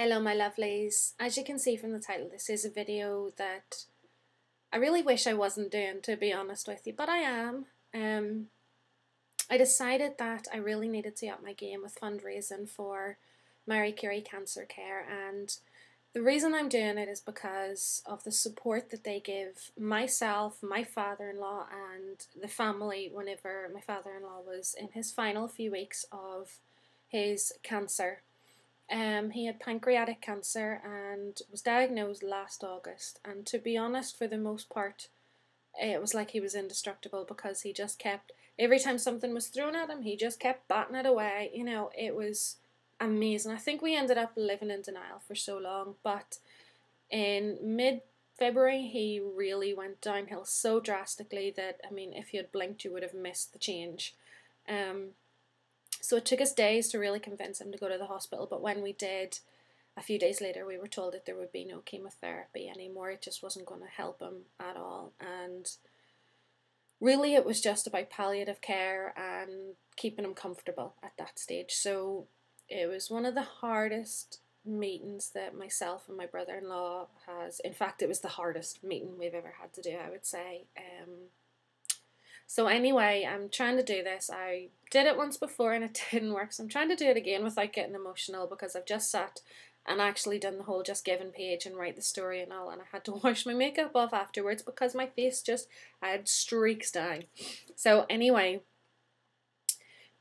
Hello my lovelies. As you can see from the title, this is a video that I really wish I wasn't doing, to be honest with you, but I am. I decided that I really needed to up my game with fundraising for Marie Curie cancer care, and the reason I'm doing it is because of the support that they give myself, my father-in-law and the family whenever my father-in-law was in his final few weeks of his cancer. He had pancreatic cancer and was diagnosed last August, and to be honest, for the most part, it was like he was indestructible because he just kept, every time something was thrown at him, he just kept batting it away. You know, it was amazing. I think we ended up living in denial for so long, but in mid-February, he really went downhill so drastically that, I mean, if you had blinked, you would have missed the change. So it took us days to really convince him to go to the hospital, but when we did, a few days later, we were told that there would be no chemotherapy anymore. It just wasn't going to help him at all. And really, it was just about palliative care and keeping him comfortable at that stage. So it was one of the hardest meetings that myself and my brother-in-law has. In fact, it was the hardest meeting we've ever had to do, I would say. So anyway, I'm trying to do this. I did it once before and it didn't work, so I'm trying to do it again without getting emotional, because I've just sat and actually done the whole Just Giving page and write the story and all, and I had to wash my makeup off afterwards because my face just had streaks down. So anyway,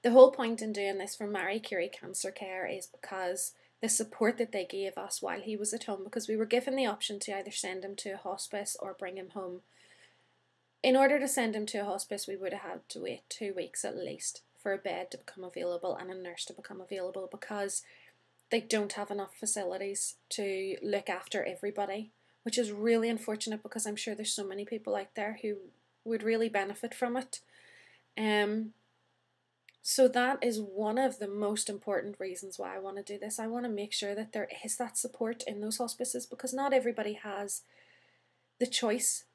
the whole point in doing this for Marie Curie Cancer Care is because the support that they gave us while he was at home, because we were given the option to either send him to a hospice or bring him home. In order to send him to a hospice, we would have had to wait 2 weeks at least for a bed to become available and a nurse to become available, because they don't have enough facilities to look after everybody, which is really unfortunate because I'm sure there's so many people out there who would really benefit from it. So that is one of the most important reasons why I want to do this. I want to make sure that there is that support in those hospices, because not everybody has the choice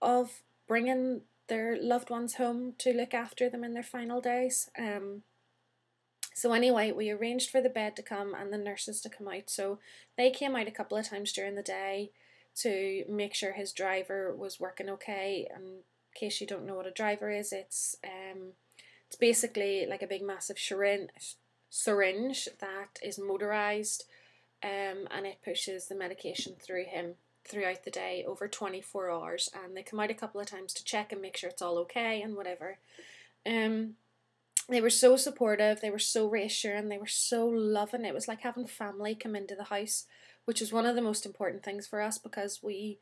of bringing their loved ones home to look after them in their final days. So anyway, we arranged for the bed to come and the nurses to come out. So they came out a couple of times during the day to make sure his driver was working okay. And in case you don't know what a driver is, it's basically like a big massive syringe that is motorized, and it pushes the medication through him throughout the day over 24 hours, and they come out a couple of times to check and make sure it's all okay and whatever. They were so supportive, they were so reassuring, they were so loving. It was like having family come into the house, which is one of the most important things for us, because we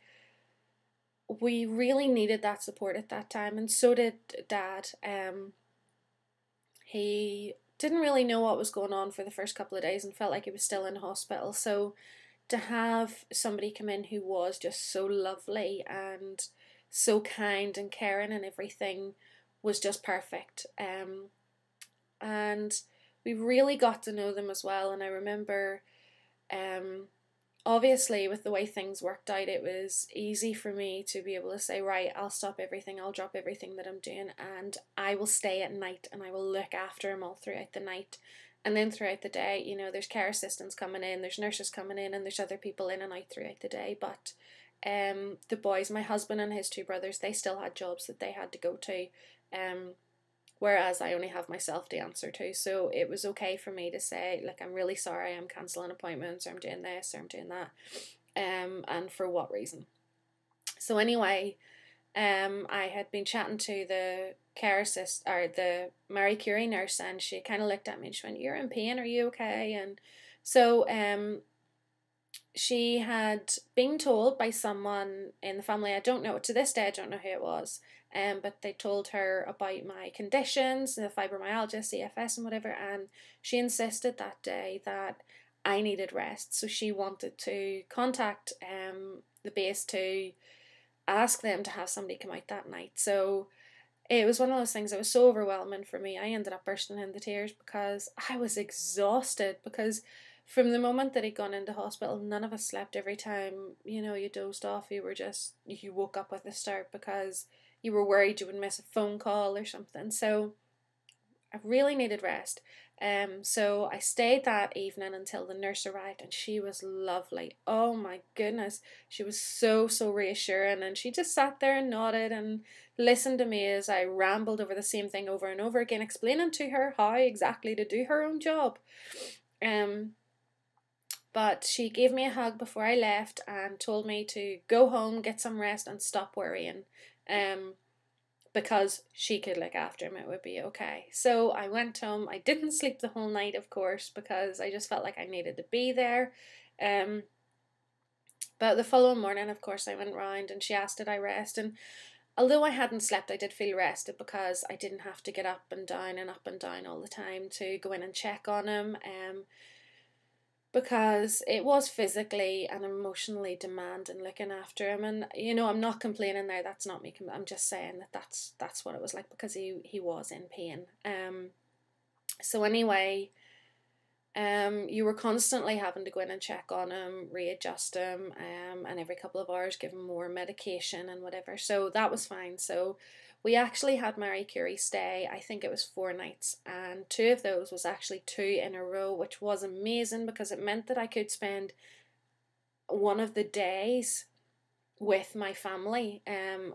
really needed that support at that time, and so did Dad. He didn't really know what was going on for the first couple of days and felt like he was still in hospital, so to have somebody come in who was just so lovely and so kind and caring and everything was just perfect. And we really got to know them as well. And I remember, obviously with the way things worked out, it was easy for me to be able to say, right, I'll stop everything, I'll drop everything that I'm doing, and I will stay at night and I will look after him all throughout the night. And then throughout the day, you know, there's care assistants coming in, there's nurses coming in, and there's other people in and out throughout the day. But the boys, my husband and his two brothers, they still had jobs that they had to go to, whereas I only have myself to answer to. So it was okay for me to say, like, I'm really sorry, I'm cancelling appointments, or I'm doing this, or I'm doing that, and for what reason. So anyway, I had been chatting to the care assist, or the Marie Curie nurse, and she kind of looked at me and she went, "You're in pain, are you okay?" And so she had been told by someone in the family, I don't know, to this day I don't know who it was, but they told her about my conditions, the fibromyalgia, CFS and whatever, and she insisted that day that I needed rest. So she wanted to contact the base to ask them to have somebody come out that night. So it was one of those things that was so overwhelming for me. I ended up bursting into tears because I was exhausted, because from the moment that he'd gone into hospital, none of us slept. Every time, you know, you dozed off, you woke up with a start because you were worried you would miss a phone call or something. So I really needed rest. So I stayed that evening until the nurse arrived, and she was lovely. Oh my goodness, she was so reassuring, and she just sat there and nodded and listened to me as I rambled over the same thing over and over again, explaining to her how exactly to do her own job. But she gave me a hug before I left and told me to go home, get some rest, and stop worrying. Because she could look after him, it would be okay. So I went home. I didn't sleep the whole night, of course, because I just felt like I needed to be there. But the following morning, of course, I went round and she asked did I rest. And although I hadn't slept, I did feel rested because I didn't have to get up and down all the time to go in and check on him. Because it was physically and emotionally demanding looking after him, and you know, I'm not complaining there, that's not me, I'm just saying that that's what it was like, because he was in pain. So anyway, you were constantly having to go in and check on him, readjust him, and every couple of hours give him more medication and whatever, so that was fine. So we actually had Marie Curie stay, I think it was 4 nights, and 2 of those was actually 2 in a row, which was amazing because it meant that I could spend one of the days with my family,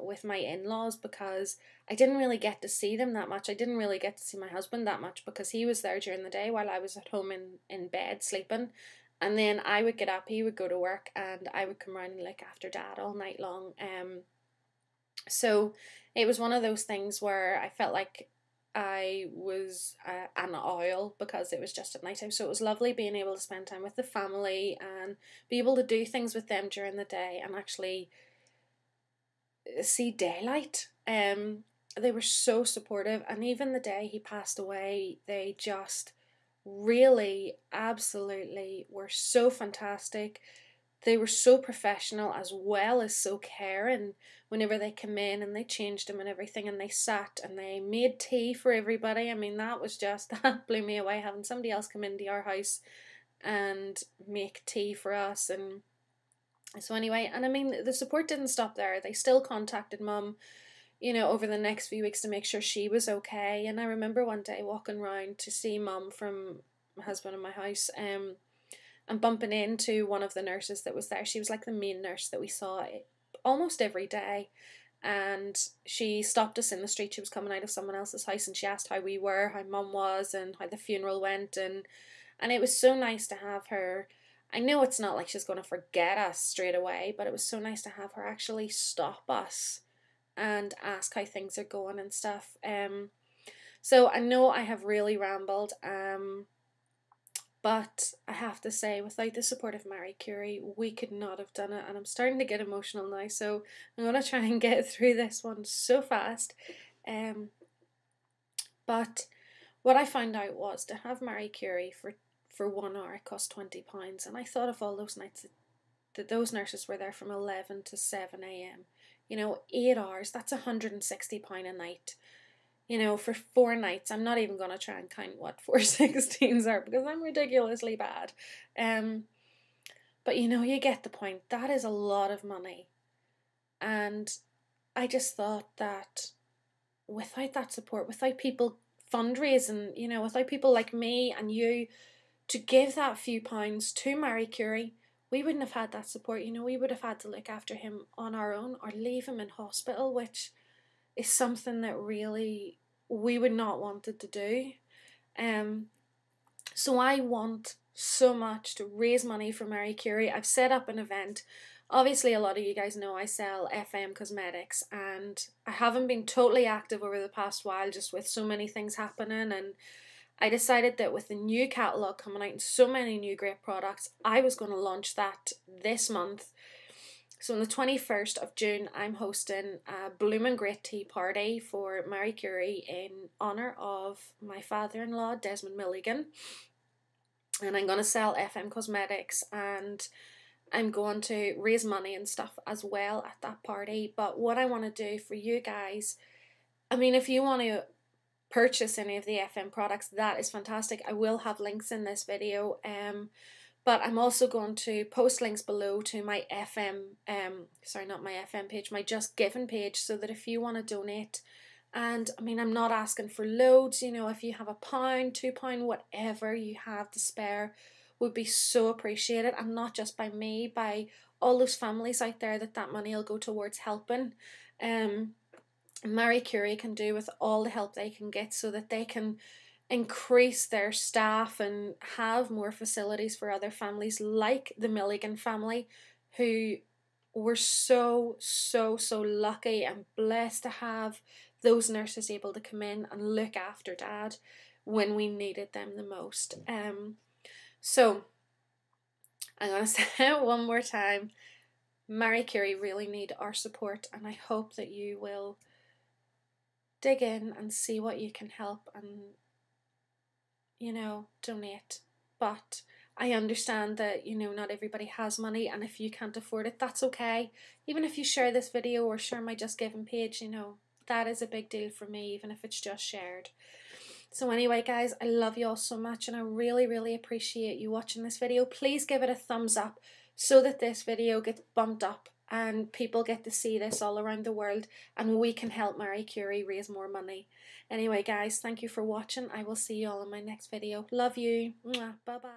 with my in-laws, because I didn't really get to see them that much. I didn't really get to see my husband that much because he was there during the day while I was at home in bed sleeping, and then I would get up, he would go to work, and I would come around and look after Dad all night long. So it was one of those things where I felt like I was an owl because it was just at night time. So it was lovely being able to spend time with the family and be able to do things with them during the day and actually see daylight. They were so supportive, and even the day he passed away, they just really absolutely were so fantastic. They were so professional as well as so caring whenever they came in, and they changed him and everything, and they sat and they made tea for everybody. I mean, that blew me away, having somebody else come into our house and make tea for us. And so anyway, and I mean, the support didn't stop there. They still contacted Mum, you know, over the next few weeks to make sure she was okay. And I remember one day walking round to see Mum from my husband in my house, and bumping into one of the nurses that was there. She was like the main nurse that we saw almost every day, and she stopped us in the street. She was coming out of someone else's house, and she asked how we were, how Mum was, and how the funeral went, and it was so nice to have her. I know it's not like she's going to forget us straight away, but it was so nice to have her actually stop us and ask how things are going and stuff. So I know I have really rambled, but I have to say, without the support of Marie Curie, we could not have done it. And I'm starting to get emotional now, so I'm going to try and get through this one so fast. But what I found out was to have Marie Curie for 1 hour, it cost £20. And I thought of all those nights that those nurses were there from 11 to 7 a.m. You know, 8 hours, that's £160 a night. You know, for 4 nights. I'm not even going to try and count what 4 16s are because I'm ridiculously bad. But you know, you get the point. That is a lot of money. And I just thought that without that support, without people fundraising, you know, without people like me and you to give that few pounds to Marie Curie, we wouldn't have had that support. You know, we would have had to look after him on our own or leave him in hospital, which is something that really we would not wanted to do. So I want so much to raise money for Marie Curie. I've set up an event. Obviously, a lot of you guys know I sell FM cosmetics, and I haven't been totally active over the past while just with so many things happening, and I decided that with the new catalogue coming out and so many new great products, I was going to launch that this month. So on the 21st of June, I'm hosting a Bloomin' Great Tea Party for Marie Curie in honour of my father-in-law, Desmond Milligan. And I'm going to sell FM cosmetics, and I'm going to raise money and stuff as well at that party. But what I want to do for you guys, I mean, if you want to purchase any of the FM products, that is fantastic. I will have links in this video. But I'm also going to post links below to my FM, sorry, not my FM page, my Just Giving page, so that if you want to donate And I mean, I'm not asking for loads, you know, if you have £1, £2, whatever you have to spare would be so appreciated, and not just by me, by all those families out there that money will go towards helping. Marie Curie can do with all the help they can get so that they can increase their staff and have more facilities for other families like the Milligan family, who were so lucky and blessed to have those nurses able to come in and look after Dad when we needed them the most. So I'm going to say it one more time. Marie Curie really need our support, and I hope that you will dig in and see what you can help and, you know, donate. But I understand that, you know, not everybody has money, and if you can't afford it, that's okay. Even if you share this video or share my Just Giving page, you know, that is a big deal for me, even if it's just shared. So anyway, guys, I love you all so much, and I really appreciate you watching this video. Please give it a thumbs up so that this video gets bumped up and people get to see this all around the world, and we can help Marie Curie raise more money. Anyway, guys, thank you for watching. I will see you all in my next video. Love you. Bye bye.